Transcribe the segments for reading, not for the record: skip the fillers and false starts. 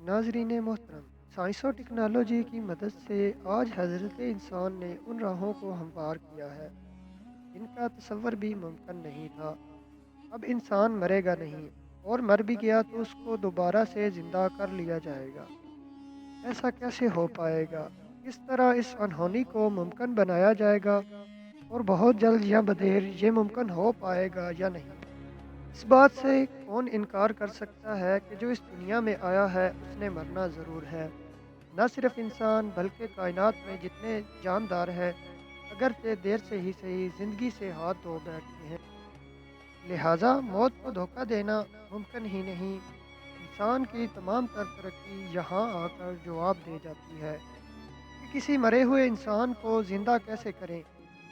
नाजरीन मोहतरम, साइंस और टेक्नोलॉजी की मदद से आज हज़रत इंसान ने उन राहों को हमवार किया है जिनका तसव्वुर भी मुमकिन नहीं था। अब इंसान मरेगा नहीं, और मर भी गया तो उसको दोबारा से ज़िंदा कर लिया जाएगा। ऐसा कैसे हो पाएगा? किस तरह इस अनहोनी को मुमकिन बनाया जाएगा? और बहुत जल्द या बदेर ये मुमकिन हो पाएगा या नहीं? इस बात से कौन इनकार कर सकता है कि जो इस दुनिया में आया है उसने मरना ज़रूर है। न सिर्फ इंसान बल्कि कायनात में जितने जानदार हैं, अगरचे देर से ही सही ज़िंदगी से हाथ धो बैठते हैं। लिहाजा मौत को धोखा देना मुमकिन ही नहीं। इंसान की तमाम तर तरक्की यहाँ आकर जवाब दे जाती है कि किसी मरे हुए इंसान को ज़िंदा कैसे करें,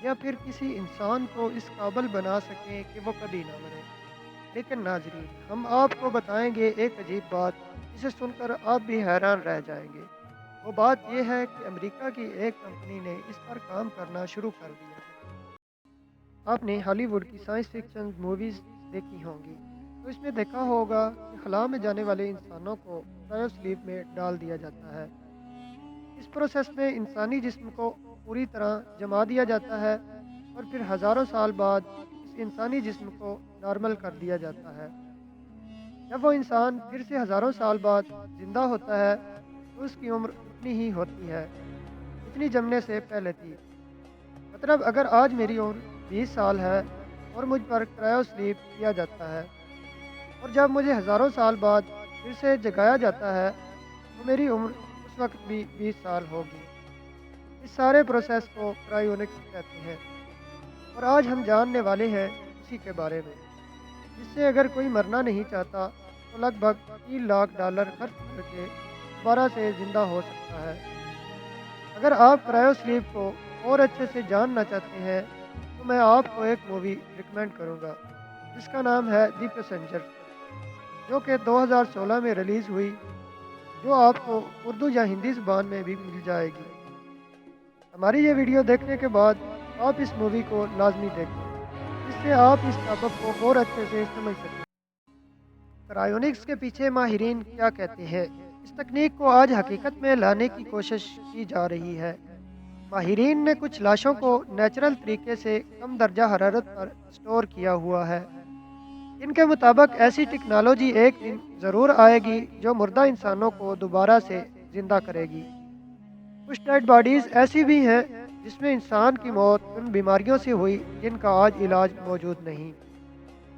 या फिर किसी इंसान को इस काबिल बना सकें कि वो कभी ना मरे। लेकिन नाजरीन, हम आपको बताएंगे एक अजीब बात जिसे सुनकर आप भी हैरान रह जाएंगे। वो बात यह है कि अमेरिका की एक कंपनी ने इस पर काम करना शुरू कर दिया है। आपने हॉलीवुड की साइंस फिक्शन मूवीज़ देखी होंगी, तो इसमें देखा होगा कि खला में जाने वाले इंसानों को क्रायोस्लीप में डाल दिया जाता है। इस प्रोसेस में इंसानी जिस्म को पूरी तरह जमा दिया जाता है, और फिर हज़ारों साल बाद इस इंसानी जिस्म को नॉर्मल कर दिया जाता है। जब वो इंसान फिर से हज़ारों साल बाद ज़िंदा होता है, तो उसकी उम्र उतनी ही होती है जितनी जमने से पहले थी। मतलब अगर आज मेरी उम्र 20 साल है और मुझ पर क्रायो स्लीप किया जाता है, और जब मुझे हज़ारों साल बाद फिर से जगाया जाता है, तो मेरी उम्र उस वक्त भी 20 साल होगी। इस सारे प्रोसेस को क्रायोनिक्स कहते हैं, और आज हम जानने वाले हैं उसी के बारे में। इससे अगर कोई मरना नहीं चाहता तो लगभग $3 लाख खर्च करके दोबारा से ज़िंदा हो सकता है। अगर आप क्रायो स्लीप को और अच्छे से जानना चाहते हैं, तो मैं आपको एक मूवी रिकमेंड करूँगा जिसका नाम है दी पैसेंजर, जो कि 2016 में रिलीज़ हुई, जो आपको उर्दू या हिंदी ज़ुबान में भी मिल जाएगी। हमारी ये वीडियो देखने के बाद आप इस मूवी को लाजमी देखें, जिससे आप इस टॉपिक को और अच्छे से समझ सकें। क्रायोनिक्स के पीछे माहिरीन क्या कहते हैं? इस तकनीक को आज हकीकत में लाने की कोशिश की जा रही है। माहिरीन ने कुछ लाशों को नेचुरल तरीके से कम दर्जा हरारत पर स्टोर किया हुआ है। इनके मुताबिक ऐसी टेक्नोलॉजी एक दिन ज़रूर आएगी जो मुर्दा इंसानों को दोबारा से ज़िंदा करेगी। कुछ डेड बॉडीज़ ऐसी भी हैं जिसमें इंसान की मौत उन बीमारियों से हुई जिनका आज इलाज मौजूद नहीं।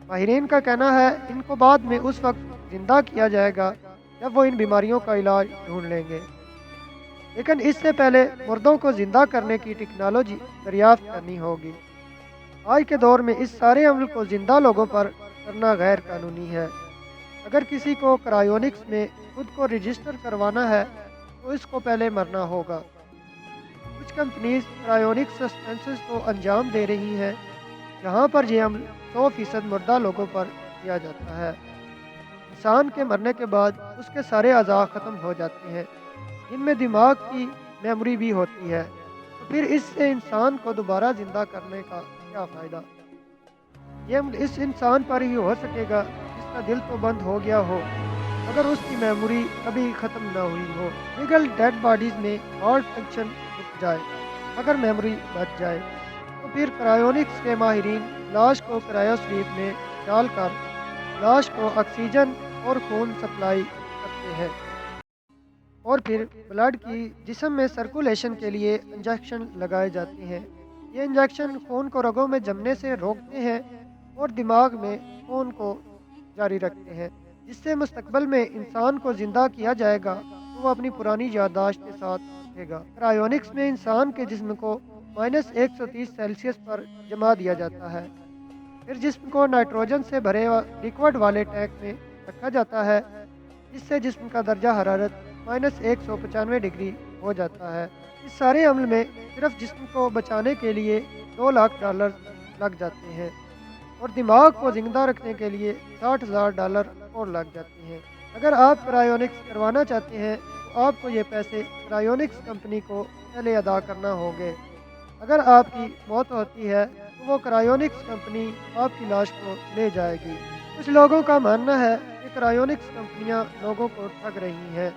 माहिरीन का कहना है इनको बाद में उस वक्त ज़िंदा किया जाएगा जब वो इन बीमारियों का इलाज ढूंढ लेंगे। लेकिन इससे पहले मुर्दों को ज़िंदा करने की टेक्नोलॉजी दरियाफ्त करनी होगी। आज के दौर में इस सारे अमल को ज़िंदा लोगों पर करना गैर कानूनी है। अगर किसी को क्रायोनिक्स में खुद को रजिस्टर करवाना है, तो इसको पहले मरना होगा। कुछ कंपनीज क्रायोनिक सस्पेंसेस को अंजाम दे रही हैं, जहाँ पर यह अमल 100% मुर्दा लोगों पर किया जाता है। इंसान के मरने के बाद उसके सारे अज़ा ख़त्म हो जाते हैं, जिनमें दिमाग की मेमोरी भी होती है। तो फिर इससे इंसान को दोबारा ज़िंदा करने का क्या फ़ायदा? ये अमल इस इंसान पर ही हो सकेगा जिसका दिल तो बंद हो गया हो, अगर उसकी मेमोरी कभी ख़त्म ना हुई हो। लीगल डेड बॉडीज़ में हार्ट फंक्शन रुक जाए, अगर मेमोरी बच जाए, तो फिर क्रायोनिक्स के माहिरीन लाश को क्रायो स्लीप में डालकर लाश को ऑक्सीजन और खून सप्लाई करते हैं, और फिर ब्लड की जिस्म में सर्कुलेशन के लिए इंजेक्शन लगाए जाते हैं। ये इंजेक्शन खून को रगों में जमने से रोकते हैं और दिमाग में खून को जारी रखते हैं, जिससे मुस्तकबिल में इंसान को ज़िंदा किया जाएगा तो वो अपनी पुरानी याददाश्त के साथ उठेगा। क्रायोनिक्स में इंसान के जिस्म को -130 सेल्सियस पर जमा दिया जाता है। फिर जिस्म को नाइट्रोजन से भरे लिक्विड वाले टैंक में रखा जाता है, जिससे जिस्म का दर्जा हरारत -195 डिग्री हो जाता है। इस सारे अमल में सिर्फ जिस्म को बचाने के लिए $2 लाख लग जाते हैं, और दिमाग को जिंदा रखने के लिए $60,000 और लग जाते हैं। अगर आप क्रायोनिक्स करवाना चाहते हैं, तो आपको ये पैसे क्रायोनिक्स कंपनी को पहले अदा करना होंगे। अगर आपकी मौत होती है, तो वो क्रायोनिक्स कंपनी आपकी लाश को ले जाएगी। कुछ लोगों का मानना है कि کرائیونکس کنپنیاں لوگوں کو ٹھگ رہی ہیں،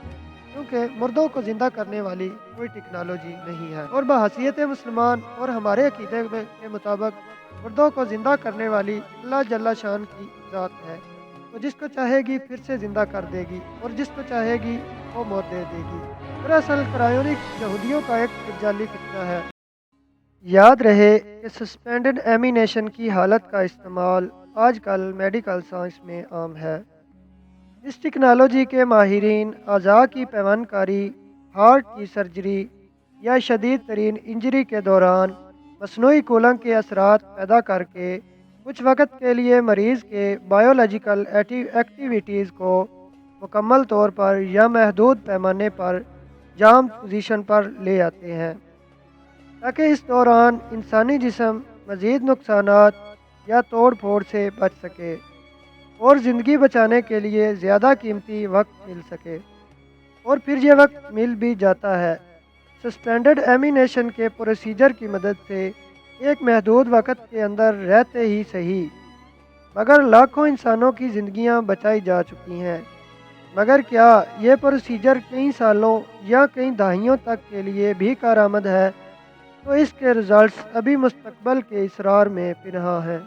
کیونکہ مردوں کو زندہ کرنے والی کوئی ٹیکنالوجی نہیں ہے، اور بحیثیت مسلمان اور ہمارے عقیدے کے مطابق مردوں کو زندہ کرنے والی اللہ جل شان کی ذات ہے، تو جس کو چاہے گی پھر سے زندہ کر دے گی اور جس کو چاہے گی وہ موت دے دے گی۔ دراصل کرائیونکس یہودیوں کا ایک دجالی فتنہ ہے۔ یاد رہے کہ سسپینڈڈ ایمینیشن کی حالت کا استعمال آج کل میڈیکل سائنس میں عام ہے۔ اس ٹیکنالوجی کے ماہرین اعضاء کی پیوند کاری، ہارٹ کی سرجری یا شدید ترین انجری کے دوران مصنوعی کولنگ کے اثرات پیدا کر کے کچھ وقت کے لیے مریض کے بایولوجیکل ایکٹیویٹیز کو مکمل طور پر یا محدود پیمانے پر جام پوزیشن پر لے آتے ہیں، تاکہ اس دوران انسانی جسم مزید نقصانات یا توڑ پھوڑ سے بچ سکے اور زندگی بچانے کے لیے زیادہ قیمتی وقت مل سکے، اور پھر یہ وقت مل بھی جاتا ہے۔ سسپینڈڈ ایمینیشن کے پروسیجر کی مدد سے ایک محدود وقت کے اندر رہتے ہی صحیح، مگر لاکھوں انسانوں کی زندگیاں بچائی جا چکی ہیں۔ مگر کیا یہ پروسیجر کئی سالوں یا کئی دہائیوں تک کے لیے بھی کارآمد ہے؟ تو اس کے ریزلٹس ابھی مستقبل کے اسرار میں پنہاں ہیں۔